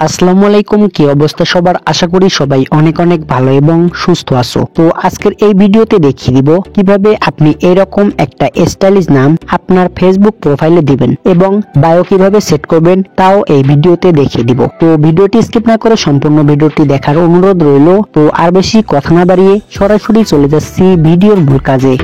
আসসালামু আলাইকুম, কি অবস্থা সবার? আশা করি সবাই অনেক অনেক ভালো এবং সুস্থ আছো। তো আজকের এই ভিডিওতে দেখিয়ে দিব কিভাবে আপনি এরকম একটা স্টাইলিশ নাম আপনার ফেসবুক প্রোফাইলে দিবেন এবং বায়ো কিভাবে সেট করবেন তাও এই ভিডিওতে দেখিয়ে দিব। তো ভিডিওটি স্কিপ না করে সম্পূর্ণ ভিডিওটি দেখার অনুরোধ রইল। তো আর বেশি কথা না বাড়িয়ে সরাসরি চলে যাচ্ছি ভিডিওর মূল কাজে।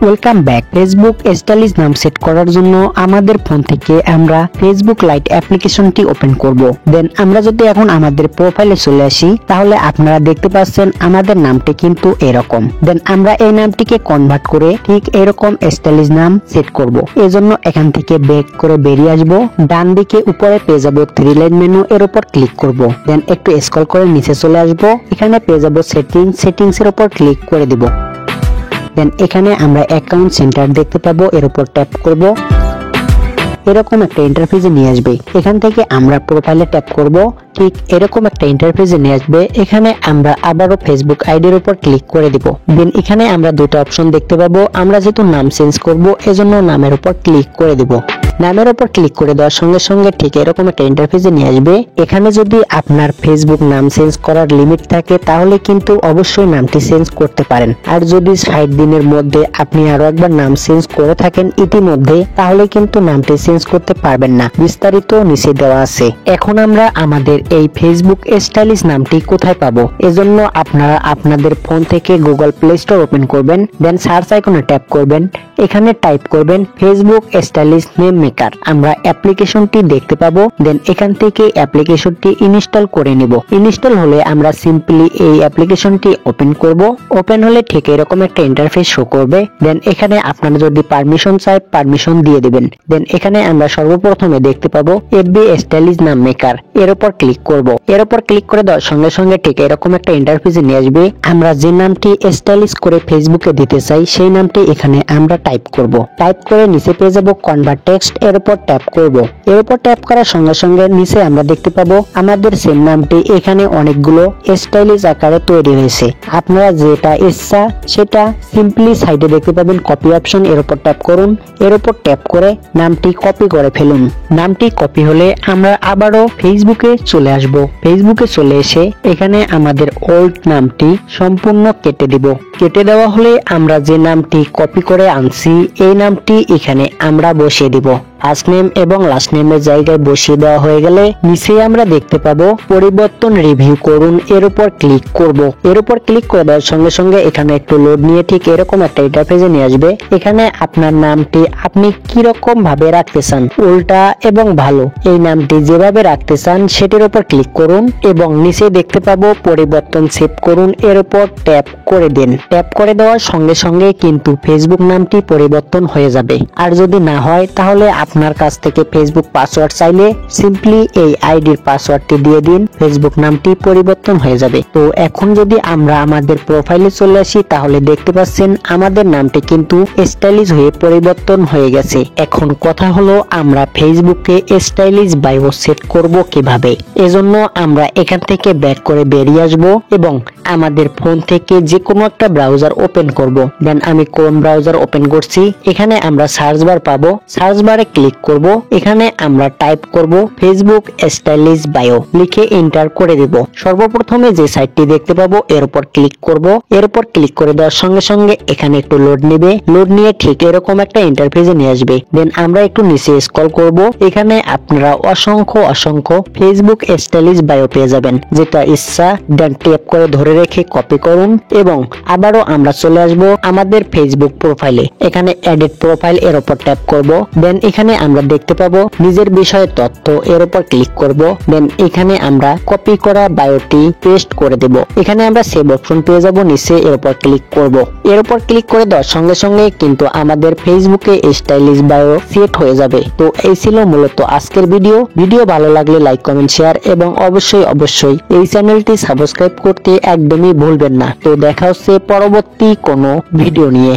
Welcome back. ফেসবুক স্টাইলিশ নাম সেট করার জন্য আমাদের ফোন থেকে আমরা ফেসবুক লাইট অ্যাপ্লিকেশনটি ওপেন করব। দেন আমরা যদি এখন আমাদের প্রোফাইলে চলে আসি তাহলে আপনারা দেখতে পাচ্ছেন আমাদের নামটি কিন্তু এরকম। দেন আমরা এই নামটিকে কনভার্ট করে ঠিক এরকম স্টাইলিশ নাম সেট করব। এজন্য এখান থেকে ব্যাক করে বেরিয়ে আসব। ডান দিকে উপরে পেয়ে যাব থ্রি লাইন মেনু, এর উপর ক্লিক করব। দেন একটু স্ক্রল করে নিচে চলে আসব। এখানে পেয়ে যাব সেটিংস এর উপর ক্লিক করে দিব। দেন এখানে আমরা অ্যাকাউন্ট সেন্টার দেখতে পাবো, এর উপর ট্যাপ করব। এরকম একটা ইন্টারফেসে নিয়ে আসবে। এখান থেকে আমরা প্রোফাইলে ট্যাপ করব। ঠিক এরকম একটা ইন্টারফেসে নিয়ে আসবে। এখানে আমরা আবারও ফেসবুক আইডির উপর ক্লিক করে দিব। দেন এখানে আমরা দুটো অপশন দেখতে পাবো। আমরা যেহেতু নাম চেঞ্জ করব এজন্য নামের উপর ক্লিক করে দিব। নামের উপর ক্লিক করে দেওয়ার সঙ্গে সঙ্গে ঠিক এরকম একটা ইন্টারফেসে নিয়ে আসবে। এখানে যদি আপনার ফেসবুক নাম চেঞ্জ করার লিমিট থাকে তাহলে কিন্তু অবশ্যই নামটি চেঞ্জ করতে পারেন। আর যদি 60 দিনের মধ্যে আপনি আরো একবার নাম চেঞ্জ করে থাকেন ইতিমধ্যে তাহলে কিন্তু নামটি চেঞ্জ করতে পারবেন না। বিস্তারিত নিচে দেওয়া আছে। এখন আমরা আমাদের এই ফেসবুক স্টাইলিশ নামটি কোথায় পাবো? এজন্য আপনারা আপনাদের ফোন থেকে গুগল প্লে স্টোর ওপেন করবেন। দেন সার্চ আইকনে ট্যাপ করবেন। এখানে টাইপ করবেন ফেসবুক স্টাইলিশ নেম মেকার। আমরা অ্যাপ্লিকেশনটি দেখতে পাবো। দেন এখান থেকে অ্যাপ্লিকেশনটি ইনস্টল করে নিব। ইনস্টল হলে আমরা সিম্পলি এই অ্যাপ্লিকেশনটি ওপেন করব। ওপেন হলে ঠিক এরকম একটা ইন্টারফেস শো করবে। দেন এখানে আপনারা যদি পারমিশন চাই পারমিশন দিয়ে দিবেন। দেন এখানে আমরা সর্বপ্রথমে দেখতে পাবো এফবি স্টাইলিশ নাম মেকার, এর উপর ক্লিক করব। এর উপর ক্লিক করে দেওয়ার সঙ্গে সঙ্গে ঠিক এরকম একটা ইন্টারফেসে নিয়ে আসবে। আমরা যে নামটি স্টাইলিশ করে ফেসবুকে দিতে চাই সেই নামটি এখানে আমরা টাইপ করব। টাইপ করে নিচে পেয়ে যাব কনভার্ট টেক্সট, এর উপর ট্যাপ করব। এর উপর ট্যাপ করার সঙ্গে সঙ্গে নিচে আমরা দেখতে পাবো আমাদের সেম নামটি এখানে অনেকগুলো স্টাইলিশ আকারে তৈরি হয়েছে। আপনারা যেটা ইচ্ছা সেটা সিম্পলি সাইডে দেখতে পাবেন কপি অপশন, এর উপর ট্যাপ করুন। এর উপর ট্যাপ করে নামটি কপি করে ফেলুন। নামটি কপি হলে আমরা আবারও ফেসবুকে চলে আসব। ফেসবুকে চলে এসে এখানে আমাদের ওল্ড নামটি সম্পূর্ণ কেটে দিব। কেটে দেওয়া হলে আমরা যে নামটি কপি করে আনছি এই নামটি এখানে আমরা বসিয়ে দিব। ফার্স্ট নেম এবং লাস্ট নেমের জায়গায় বসিয়ে দেওয়া হয়ে গেলে নিচে আমরা দেখতে পাবো পরিবর্তন রিভিউ করুন, এর উপর ক্লিক করব। এর উপর ক্লিক করে দেওয়ার সঙ্গে সঙ্গে এখানে একটু লোড নিয়ে ঠিক এরকম একটা ইন্টারফেসে নিয়ে আসবে। এখানে আপনার নামটি আপনি কি রকম ভাবে রাখতে চান, উল্টা এবং ভালো, এই নামটি যেভাবে রাখতে চান সেটির উপর ক্লিক করুন এবং নিচে দেখতে পাবো পরিবর্তন সেভ করুন, এর উপর ট্যাপ করে দিন। ট্যাপ করে দেওয়ার সঙ্গে সঙ্গে কিন্তু ফেসবুক নামটি পরিবর্তন হয়ে যাবে। আর যদি না হয় তাহলে আপনার কাছ থেকে ফেসবুক পাসওয়ার্ড চাইলে সিম্পলি এই আইডির পাসওয়ার্ডটি দিয়ে দিন, ফেসবুক নামটি পরিবর্তন হয়ে যাবে। তো এখন যদি আমরা আমাদের প্রোফাইলে চলে আসি তাহলে দেখতে পাচ্ছেন আমাদের নামটি কিন্তু স্টাইলিশ হয়ে পরিবর্তন হয়ে গেছে। এখন কথা হলো আমরা ফেসবুকে স্টাইলিশ বায়ো সেট করব কিভাবে? এজন্য আমরা এখান থেকে ব্যাক করে বেরিয়ে আসব এবং আমাদের ফোন থেকে যে কোনো একটা ব্রাউজার ওপেন করব। দেন আমি ক্রোম ব্রাউজার ওপেন করছি। এখানে আমরা সার্চ বার পাবো। সার্চ বারে ক্লিক করব। এখানে আমরা টাইপ করব ফেসবুক স্টাইলিশ বায়ো, লিখে এন্টার করে দেব। সর্বপ্রথমে যে সাইটটি দেখতে পাবো এর উপর ক্লিক করব। এর উপর ক্লিক করে দেওয়ার সঙ্গে সঙ্গে এখানে একটু লোড নেবে। লোড নিয়ে ঠিক এরকম একটা ইন্টারফেসে নিয়ে আসবে। দেন আমরা একটু নিচে স্ক্রল করব। এখানে আপনারা অসংখ্য ফেসবুক স্টাইলিশ বায়ো পেয়ে যাবেন। যেটা ইচ্ছা দেন ট্যাপ করে ধরে রেখে কপি করুন এবং আবারও আমরা চলে আসব আমাদের ফেসবুক প্রোফাইলে। এখানে এডিট প্রোফাইল, এর উপর ট্যাপ করব। দেন এখানে আমরা দেখতে পাবো নিজের বিষয়ে তথ্য, এর উপর ক্লিক করব। দেন এখানে আমরা কপি করা বায়োটি পেস্ট করে দেব। এখানে আমরা সেভ অপশন পেয়ে যাব নিচে, এর উপর ক্লিক করব। এর উপর ক্লিক করে দেওয়ার সঙ্গে সঙ্গে কিন্তু আমাদের ফেসবুকে স্টাইলিশ বায়ো সেট হয়ে যাবে। তো এই ছিল মূলত আজকের ভিডিও ভালো লাগলে লাইক কমেন্ট শেয়ার এবং অবশ্যই এই চ্যানেলটি সাবস্ক্রাইব করতে একদমই ভুলবেন না। তো দেখা হচ্ছে পরবর্তী কোনো ভিডিও নিয়ে।